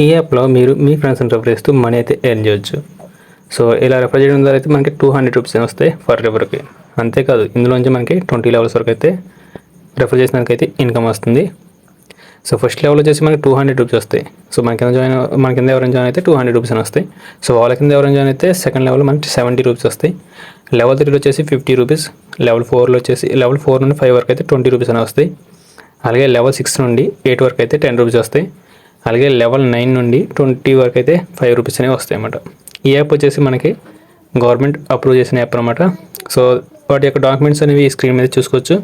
ఈ యాప్లో మీరు మీ ఫ్రెండ్స్ని రెఫర్ చేస్తూ మనీ అయితే ఎర్న్ చేయొచ్చు. సో ఇలా రెఫర్ చేయడం ద్వారా అయితే మనకి 200 రూపీస్ వస్తాయి ఫర్ రెఫర్కి. అంతేకాదు ఇందులోంచి మనకి 20 లెవెల్స్ వరకు అయితే రెఫర్ చేసినందుకైతే ఇన్కమ్ వస్తుంది. సో ఫస్ట్ లెవెల్ వచ్చేసి మనకి 200 రూపీస్ వస్తాయి. సో మన కింద ఎవరైనా జాయిన్ అయితే 200 రూపీస్ అని వస్తాయి. సో వాళ్ళ కింద ఎవరైనా జాయిన్ అయితే సెకండ్ లెవెల్ మనకి 70 రూపీస్ వస్తాయి. లెవెల్ 3 వచ్చేసి 50 రూపీస్. లెవెల్ 4లో వచ్చేసి లెవెల్ 4 నుండి 5 వరకు అయితే 20 రూపీస్ అని వస్తాయి. అలాగే లెవెల్ 6 నుండి 8 వరకు అయితే 10 రూపీస్ వస్తాయి. అలాగే లెవెల్ 9 నుండి 20 వరకు అయితే 5 రూపీస్ అనేవి వస్తాయి అన్నమాట. ఈ యాప్ వచ్చేసి మనకి గవర్నమెంట్ అప్రూవ్ చేసిన యాప్ అనమాట. సో వాటి యొక్క డాక్యుమెంట్స్ అనేవి స్క్రీన్ మీద చూసుకోవచ్చు.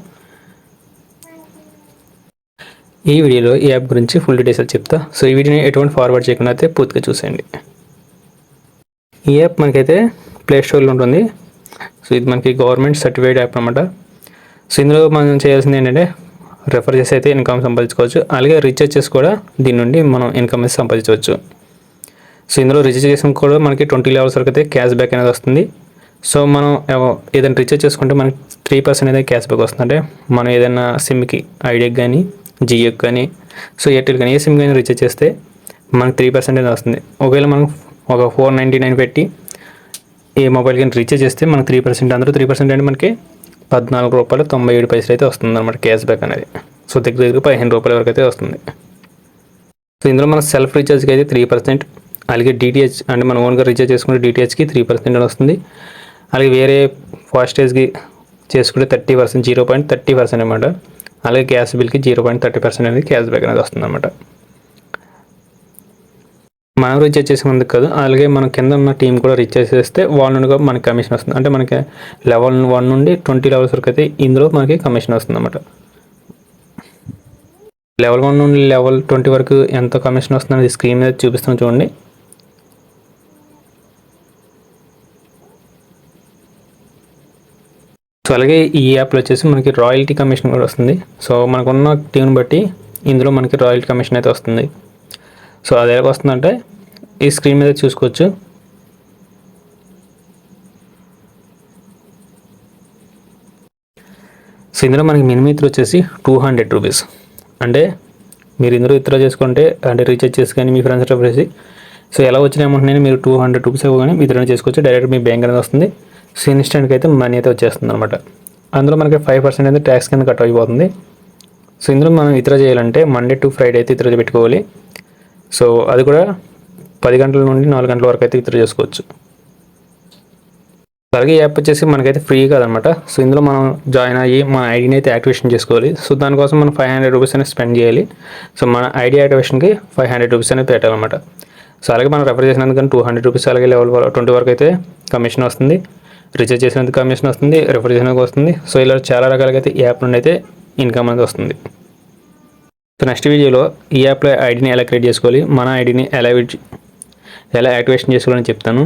ఈ వీడియోలో ఈ యాప్ గురించి ఫుల్ డీటెయిల్స్ చెప్తా. సో ఈ వీడియోని ఎటువంటి ఫార్వర్డ్ చేయకుండా అయితే పూర్తిగా చూసేయండి. ఈ యాప్ మనకైతే ప్లే స్టోర్లో ఉంటుంది. సో ఇది మనకి గవర్నమెంట్ సర్టిఫైడ్ యాప్ అనమాట. సో ఇందులో మనం చేయాల్సింది ఏంటంటే రెఫర్ చేసి అయితే ఇన్కమ్ సంపాదించుకోవచ్చు. అలాగే రీఛార్జ్ చేసి కూడా దీని నుండి మనం ఇన్కమ్ అయితే సంపాదించవచ్చు. సో ఇందులో రీఛార్జ్ చేసిన కూడా మనకి 20 లెవెల్స్ వరకు అయితే క్యాష్ బ్యాక్ అనేది వస్తుంది. సో మనం ఏదైనా రీఛార్జ్ చేసుకుంటే మనకి 3% అనేది క్యాష్ బ్యాక్ వస్తుంది. అంటే మనం ఏదైనా సిమ్కి ఐడియాకి కానీ జియోకి కానీ సో ఎయిర్టెల్ కానీ ఏ సిమ్ కానీ రీఛార్జ్ చేస్తే మనకి 3% అనేది వస్తుంది. ఒకవేళ మనం ఒక 499 పెట్టి ఏ మొబైల్ కానీ రీఛార్జ్ చేస్తే మనకి 3%, అందరూ 3% అంటే మనకి ₹14.97 అయితే వస్తుంది అనమాట క్యాష్ బ్యాక్ అనేది. సో దగ్గర ₹15 వరకు అయితే వస్తుంది. సో ఇందులో మన సెల్ఫ్ రీఛార్జ్కి అయితే 3%, అలాగే డిటిహెచ్ అంటే మనం ఓన్గా రీఛార్జ్ చేసుకుంటే డిటిహెచ్కి 3% అని వస్తుంది. అలాగే వేరే ఫాస్టేజ్కి చేసుకుంటే 30%, 0.30% అనమాట. అలాగే గ్యాస్ బిల్కి 0.30% అనేది క్యాష్ బ్యాక్ అనేది వస్తుంది అనమాట. మనం రీఛార్జ్ చేసేందుకు కాదు, అలాగే మన కింద ఉన్న టీం కూడా రీఛార్జ్ చేస్తే వాళ్ళ నుండి మనకి కమిషన్ వస్తుంది. అంటే మనకి లెవెల్ 1 నుండి 20 లెవెల్స్ వరకు అయితే ఇందులో మనకి కమిషన్ వస్తుంది అనమాట. లెవెల్ 1 నుండి లెవెల్ 20 వరకు ఎంత కమిషన్ వస్తుంది అనేది స్క్రీన్ మీద చూపిస్తాను చూడండి. సో అలాగే ఈ యాప్లో వచ్చేసి మనకి రాయల్టీ కమిషన్ కూడా వస్తుంది. సో మనకున్న టీంని బట్టి ఇందులో మనకి రాయల్టీ కమిషన్ అయితే వస్తుంది. సో అది ఎలా వస్తుందంటే ఈ స్క్రీన్ మీద చూసుకోవచ్చు. సో ఇందులో మనకి మినిమం ఇతర వచ్చేసి 200 రూపీస్. అంటే మీరు ఇందులో ఇతర చేసుకుంటే అంటే రీఛార్జ్ చేసి కానీ మీ ఫ్రెండ్స్ రెఫర్ చేసి సో ఎలా వచ్చిన అమౌంట్ నేను మీరు 200 రూపీస్ ఇవ్వగానే విత్డ్రా చేసుకోవచ్చు. డైరెక్ట్ మీ బ్యాంక్ అనేది వస్తుంది. సో ఇన్స్టెంట్గా అయితే మనీ అయితే వచ్చేస్తుంది అనమాట. అందులో మనకి 5% అయితే ట్యాక్స్ కింద కట్ అయిపోతుంది. సో ఇందులో మనం విత్డ్రా చేయాలంటే మండే టు ఫ్రైడే అయితే విత్డ్రా పెట్టుకోవాలి. సో అది కూడా 10 గంటల నుండి 4 గంటల వరకు అయితే విత్డ్రా చేసుకోవచ్చు. అలాగే ఈ యాప్ వచ్చేసి మనకైతే ఫ్రీ కాదనమాట. సో ఇందులో మనం జాయిన్ అయ్యి మన ఐడిని అయితే యాక్టివేషన్ చేసుకోవాలి. సో దానికోసం మనం 500 రూపీస్ అనేది స్పెండ్ చేయాలి. సో మన ఐడి యాక్టివేషన్కి 500 రూపీస్ అనేది పెట్టాలన్నమాట. సో అలాగే మనం రెఫర్ చేసినందుకు 200 రూపీస్, అలాగే లెవెల్ 20 వరకు అయితే కమిషన్ వస్తుంది. రీఛార్జ్ చేసినందుకు కమిషన్ వస్తుంది, రెఫర్ చేసినందుకు వస్తుంది. సో ఇలా చాలా రకాలుగా అయితే ఈ యాప్ నుండి అయితే ఇన్కమ్ అనేది వస్తుంది. సో నెక్స్ట్ వీడియోలో ఈ యాప్లో ఐడిని ఎలా క్రియేట్ చేసుకోవాలి, మన ఐడిని ఎలా యాక్టివేషన్ చేసుకోవాలని చెప్తాను.